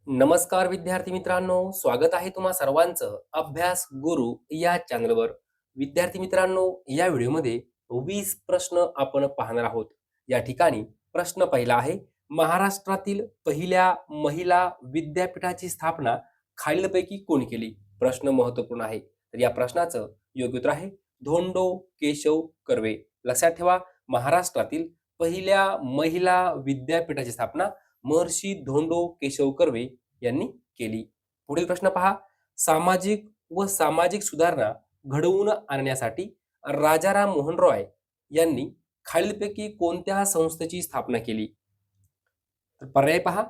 नमस्कार विद्यार्थी मित्रांनो, स्वागत आहे तुम्हा सर्वांचं अभ्यास गुरु या चॅनलवर. विद्यार्थी मित्रांनो, या व्हिडिओमध्ये 20 प्रश्न आपण पाहणार आहोत. या ठिकाणी प्रश्न पहिला आहे, महाराष्ट्रातील पहिल्या महिला विद्यापीठाची स्थापना खालीलपैकी कोणी केली? प्रश्न महत्त्वपूर्ण आहे. तर या प्रश्नाचं योग्य उत्तर आहे धोंडो केशव कर्वे. लक्षात ठेवा, महाराष्ट्रातील पहिल्या महिला विद्यापीठाची स्थापना महर्षी धोंडो केशव कर्वे यांनी केली. पुढील प्रश्न पहा, सामाजिक व सामाजिक सुधारणा घडवून आणण्यासाठी राजाराम मोहन रॉय यांनी खालीलपैकी कोणत्या संस्थेची स्थापना केली? तर पर्याय पहा.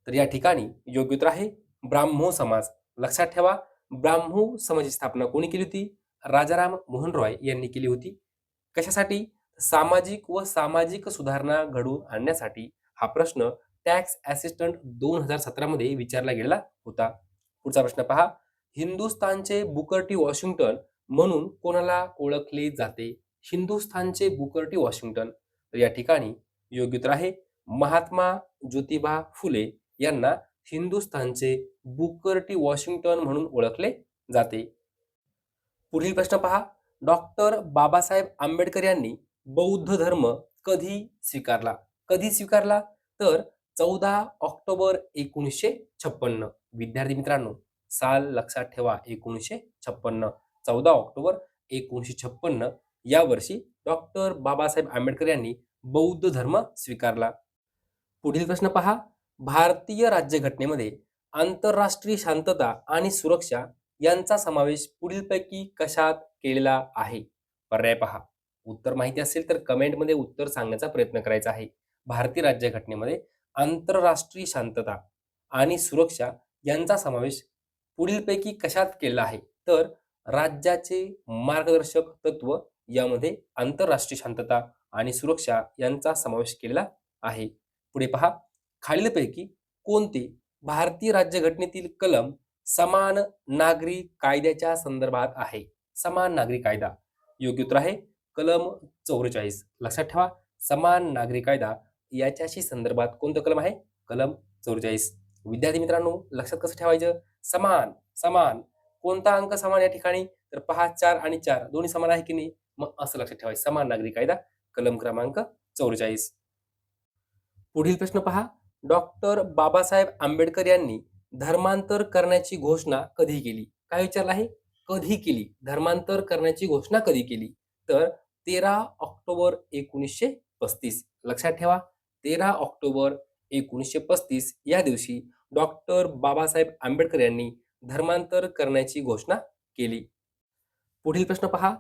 तर या ठिकाणी योग्य उत्तर आहे ब्राह्मो समाज. लक्षात ठेवा, ब्राह्मो समाजाची स्थापना कोणी केली होती? राजाराम मोहन रॉय यांनी केली होती. कशासाठी? सामाजिक व सामाजिक सुधारणा घडवून आणण्यासाठी. हा प्रश्न टॅक्स असिस्टंट 2017 मध्ये विचारला गेलेला होता. पुढचा प्रश्न पहा, हिंदुस्थानचे बुकर टी वॉशिंग्टन म्हणून कोणाला ओळखले जाते? हिंदुस्थानचे बुकर टी वॉशिंग्टन. तर या ठिकाणी योग्य उत्तर आहे महात्मा ज्योतिबा फुले यांना हिंदुस्थानचे बुकर टी वॉशिंग्टन म्हणून ओळखले जाते. पुढील प्रश्न पहा, डॉक्टर बाबासाहेब आंबेडकर यांनी बौद्ध धर्म कधी स्वीकारला? कधी स्वीकारला? तर 14 ऑक्टोबर 1956. विद्यार्थी मित्रांनो, साल लक्षात ठेवा, 1956. 14 ऑक्टोबर 1956 या वर्षी डॉक्टर बाबासाहेब आंबेडकर यांनी बौद्ध धर्म स्वीकारला. पुढील प्रश्न पहा, भारतीय राज्यघटनेमध्ये आंतरराष्ट्रीय शांतता आणि सुरक्षा यांचा समावेश पुढीलपैकी कशात केलेला आहे? पर्याय पहा. उत्तर माहिती असेल तर कमेंटमध्ये उत्तर सांगण्याचा प्रयत्न करायचा आहे. भारतीय राज्यघटनेमध्ये आंतरराष्ट्रीय शांतता आणि सुरक्षा यांचा समावेश पुढीलपैकी कशात केलेला आहे? तर राज्याचे मार्गदर्शक तत्व यामध्ये आंतरराष्ट्रीय शांतता आणि सुरक्षा यांचा समावेश केलेला आहे. पुढे पहा, खालीलपैकी कोणते भारतीय राज्यघटनेतील कलम समान नागरी कायद्याच्या संदर्भात आहे? समान नागरी कायदा. योग्य उत्तर आहे कलम 44. लक्षात ठेवा, समान नागरी कायदा याच्याशी संदर्भात कोणतं कलम आहे? कलम 44. विद्यार्थी मित्रांनो, लक्षात कसं ठेवायचं? समान समान कोणता अंक समान या ठिकाणी? तर पहा, 4 आणि 4 दोन्ही समान आहे की नाही? मग असं लक्षात ठेवायचं, समान नागरी कायदा कलम क्रमांक 44. पुढील प्रश्न पहा, डॉक्टर बाबासाहेब आंबेडकर यांनी धर्मांतर करण्याची घोषणा कधी केली? काय विचारलं आहे? कधी केली? धर्मांतर करण्याची घोषणा कधी केली? तर 13 ऑक्टोबर 1935. लक्षात ठेवा, 13 ऑक्टोबर 1935 या दिवशी डॉक्टर बाबासाहेब आंबेडकर यांनी धर्मांतर करण्याची घोषणा केली. पुढील प्रश्न पहा,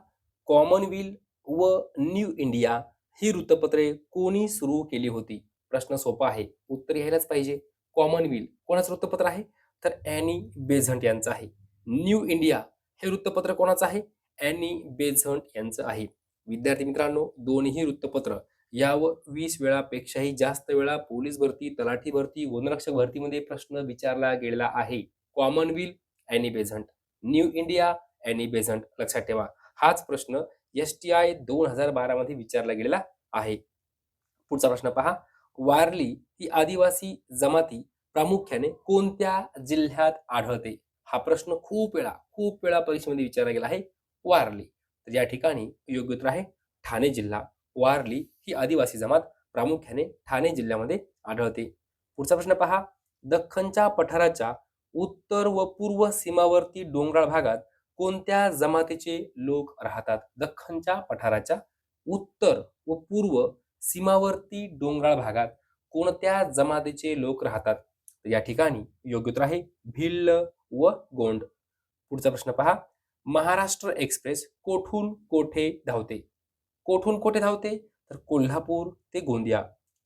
कॉमनवेल्थ व न्यू इंडिया ही वृत्तपत्रे कोणी सुरू केली होती? प्रश्न सोपा आहे, उत्तर यायलाच पाहिजे. कॉमनवेल्थ कोणाचं वृत्तपत्र आहे? तर ॲनी बेझंट यांचं आहे. न्यू इंडिया हे वृत्तपत्र कोणाचं आहे? ॲनी बेझंट यांचं आहे. विद्यार्थी मित्रांनो, दोन्ही वृत्तपत्र यावर 20 वेळापेक्षाही जास्त वेळा पोलीस भरती, तलाठी भरती, वनरक्षक भरतीमध्ये प्रश्न विचारला गेलेला आहे. Commonwealth Annie Besant, new India Annie Besant. लक्षात ठेवा, हाच प्रश्न STI 2012 मध्ये विचारला गेलेला आहे. पुढचा प्रश्न पहा, वारली ही आदिवासी जमाती प्रामुख्याने कोणत्या जिल्ह्यात आढळते? हा प्रश्न खूप वेळा परीक्षेमध्ये विचारला गेला आहे. वारली. तर या ठिकाणी योग्य उत्तर आहे ठाणे जिल्हा. वारली ही आदिवासी जमात प्रामुख्याने ठाणे जिल्ह्यामध्ये आढळते. पुढचा प्रश्न पहा, दख्खनच्या पठाराच्या उत्तर व पूर्व सीमावर्ती डोंगराळ भागात कोणत्या जमातीचे लोक राहतात? दख्खनच्या पठाराच्या उत्तर व पूर्व सीमावर्ती डोंगराळ भागात कोणत्या जमातीचे लोक राहतात? तर या ठिकाणी योग्य उत्तर आहे भिल्ल व गोंड. पुढचा प्रश्न पहा, महाराष्ट्र एक्सप्रेस कोठून कोठे धावते? कोठून कोठे धावते? तर कोल्हापूर ते गोंदिया.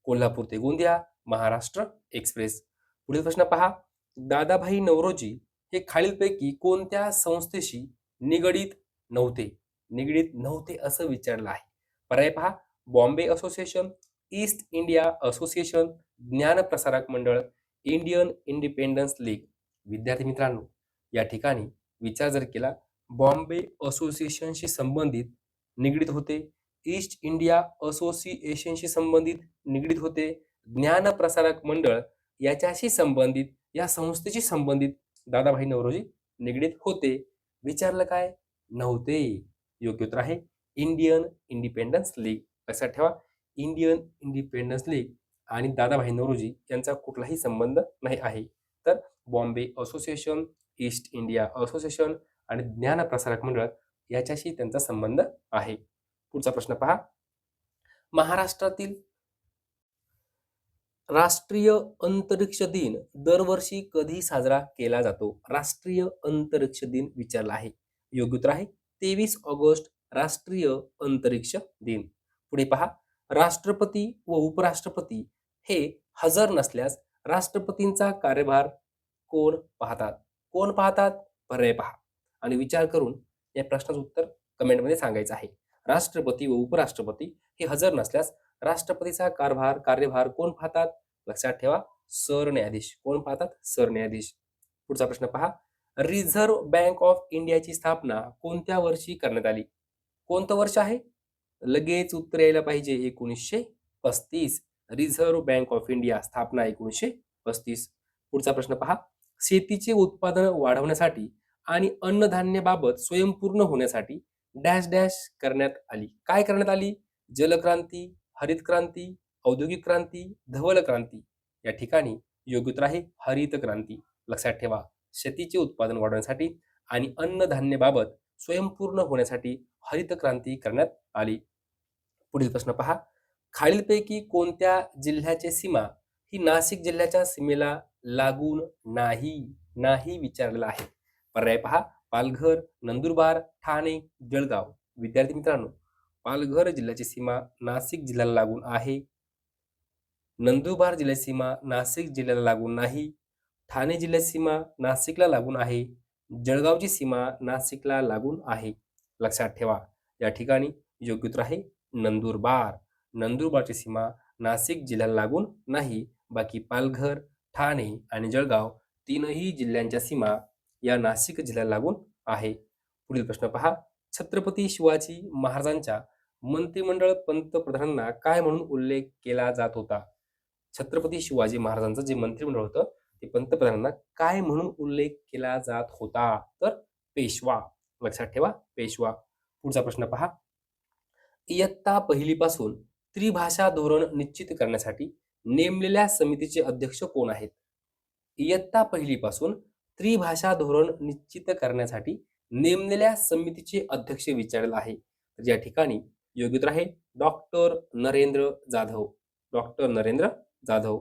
कोल्हापूर ते गोंदिया महाराष्ट्र एक्सप्रेस. पुढील प्रश्न पहा, दादाभाई नौरोजी हे खालीलपैकी कोणत्या संस्थेशी निगडीत नव्हते? निगडीत नव्हते असं विचारलं आहे. पर्याय पहा, Bombay Association, East India Association, Dnyanprasarak Mandal, Indian independence league. विद्यार्थी मित्रांनो, या ठिकाणी विचार जर केला, बॉम्बे असोसिएशनशी संबंधित निगडीत होते, ईस्ट इंडिया असोसिएशनशी संबंधित निगडीत होते, ज्ञानप्रसारक मंडळ याच्याशी संबंधित या संस्थेशी संबंधित दादाभाई नौरोजी निगडीत होते? विचारलं काय? नव्हते. योग्य उत्तर आहे इंडियन इंडिपेंडन्स लीग. लक्षात ठेवा, इंडियन इंडिपेंडन्स लीग आणि दादाभाई नौरोजी यांचा कुठलाही संबंध नाही आहे. तर Bombay Association, East India association आणि ज्ञान प्रसारक मंडळ याच्याशी त्यांचा संबंध आहे. पुढचा प्रश्न पहा. महाराष्ट्रातील राष्ट्रीय अंतरिक्ष दिन दरवर्षी कधी साजरा केला जातो? राष्ट्रीय अंतरिक्ष दिन विचारला आहे. योग्य उत्तर आहे 23 ऑगस्ट राष्ट्रीय अंतरिक्ष दिन. पुढे पहा. राष्ट्रपती व उपराष्ट्रपती हे हजर नसल्यास राष्ट्रपतींचा कार्यभार कोण पाहतात? कोण पाहतात? पर्याय पहा आणि विचार करून या प्रश्नाचं उत्तर कमेंटमध्ये सांगायचं आहे. राष्ट्रपती व उपराष्ट्रपती हे हजर नसल्यास राष्ट्रपतीचा कार्यभार कोण पाहतात? लक्षात ठेवा, सरन्यायाधीश. कोण पाहतात? सरन्यायाधीश. पुढचा प्रश्न पहा. रिझर्व्ह बँक ऑफ इंडियाची स्थापना कोणत्या वर्षी करण्यात आली? कोणतं वर्ष आहे? लगेच उत्तर यायला पाहिजे. 1935. रिझर्व्ह बँक ऑफ इंडिया स्थापना 1935. पुढचा प्रश्न पहा. शेतीचे उत्पादन वाढवण्यासाठी आणि अन्नधान्याबाबत स्वयंपूर्ण होण्यासाठी डॅश डॅश करण्यात आली. काय करण्यात आली? जलक्रांती, हरित क्रांती, औद्योगिक क्रांती, धवल क्रांती. या ठिकाणी योग्य उत्तर आहे हरित क्रांती. लक्षात ठेवा, शेतीचे उत्पादन वाढवण्यासाठी आणि अन्नधान्याबाबत स्वयंपूर्ण होण्यासाठी हरित क्रांती करण्यात आली. पुढील प्रश्न पहा. खालीलपैकी कोणत्या जिल्ह्याची सीमा ही नाशिक जिल्ह्याच्या सीमेला लागून नाही विचारलेला आहे? पर्याय पहा. पालघर, नंदुरबार, ठाणे, जळगाव. विद्यार्थी मित्रांनो, पालघर जिल्ह्याची सीमा नाशिक जिल्ह्याला लागून आहे. नंदुरबार जिल्ह्याची सीमा नाशिक जिल्ह्याला लागून नाही. ठाणे जिल्ह्याची सीमा नाशिकला लागून आहे. जळगावची सीमा नाशिकला लागून आहे. लक्षात ठेवा, या ठिकाणी योग्य उत्तर आहे नंदुरबार. नंदुरबारची सीमा नाशिक जिल्ह्याला लागून नाही. बाकी पालघर, ठाणे आणि जळगाव तीनही जिल्ह्यांच्या सीमा या नाशिक जिल्ह्याला लागून आहे. पुढील प्रश्न पहा. छत्रपती शिवाजी महाराजांच्या मंत्रिमंडळ पंतप्रधानांना काय म्हणून उल्लेख केला जात होता? छत्रपती शिवाजी महाराजांचं जे मंत्रिमंडळ होतं ते पंतप्रधानांना काय म्हणून उल्लेख केला जात होता? तर पेशवा. लक्षात ठेवा, पेशवा. पुढचा प्रश्न पहा. इयत्ता पहिलीपासून त्रिभाषा धोरण निश्चित करण्यासाठी नेमलेल्या समितीचे अध्यक्ष कोण आहेत? इयत्ता पहिलीपासून त्रिभाषा धोरण निश्चित करण्यासाठी नेमलेल्या समितीचे अध्यक्ष विचारलेला आहे. तर या ठिकाणी योग्य उत्तर आहे डॉक्टर नरेंद्र जाधव. डॉक्टर नरेंद्र जाधव.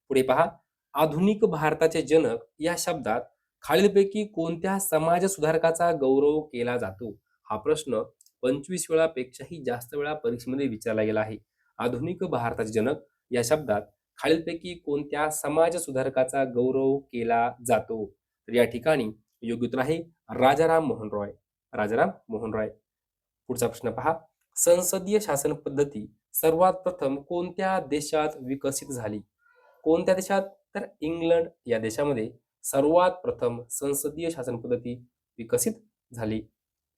पुढे पहा. आधुनिक भारताचे जनक या शब्दात खालीलपैकी कोणत्या समाज सुधारकाचा गौरव केला जातो? हा प्रश्न 25 वेळापेक्षाही जास्त वेळा परीक्षेमध्ये विचारला गेला आहे. आधुनिक भारताचे जनक या शब्दात खालीलपैकी कोणत्या समाज सुधारकाचा गौरव केला जातो? तर या ठिकाणी योग्य उत्तर आहे राजाराम मोहन रॉय. राजाराम मोहन रॉय. पुढचा प्रश्न पहा. संसदीय शासन पद्धती सर्वात प्रथम कोणत्या देशात विकसित झाली? कोणत्या देशात? तर इंग्लंड या देशामध्ये सर्वात प्रथम संसदीय शासन पद्धती विकसित झाली.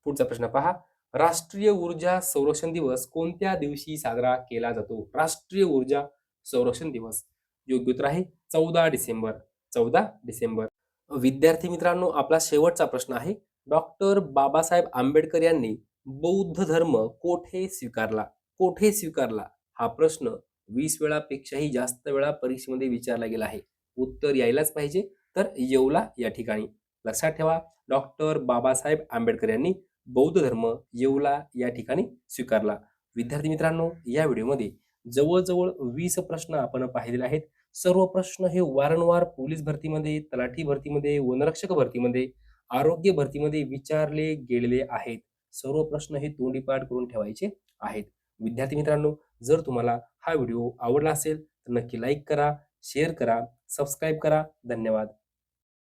पुढचा प्रश्न पहा. राष्ट्रीय ऊर्जा संरक्षण दिवस कोणत्या दिवशी साजरा केला जातो? राष्ट्रीय ऊर्जा संरक्षण दिवस. योग्य उत्तर आहे 14 डिसेंबर. 14 डिसेंबर. विद्यार्थी मित्रांनो, आपला शेवटचा प्रश्न आहे. डॉक्टर बाबासाहेब आंबेडकर यांनी बौद्ध धर्म कोठे स्वीकारला? कोठे स्वीकारला? हा प्रश्न 20 वेळापेक्षाही जास्त वेळा परीक्षेमध्ये विचारला गेला आहे. उत्तर यायलाच पाहिजे. तर येवला या ठिकाणी. लक्षात ठेवा, डॉक्टर बाबासाहेब आंबेडकर यांनी बौद्ध धर्म येवला या ठिकाणी स्वीकारला. विद्यार्थी मित्रांनो, या व्हिडिओमध्ये जवळजवळ 20 प्रश्न आपण पाहिलेले आहेत. सर्व प्रश्न हे वारंवार पोलीस भरतीमध्ये, तलाठी भरतीमध्ये, वनरक्षक भरतीमध्ये, आरोग्य भरतीमध्ये विचारले गेलेले आहेत. सर्व प्रश्न हे तोंडी पाठ करून ठेवायचे आहेत. विद्यार्थी मित्रांनो, जर तुम्हाला हा व्हिडिओ आवडला असेल तर नक्की लाईक करा, शेअर करा, सबस्क्राईब करा. धन्यवाद.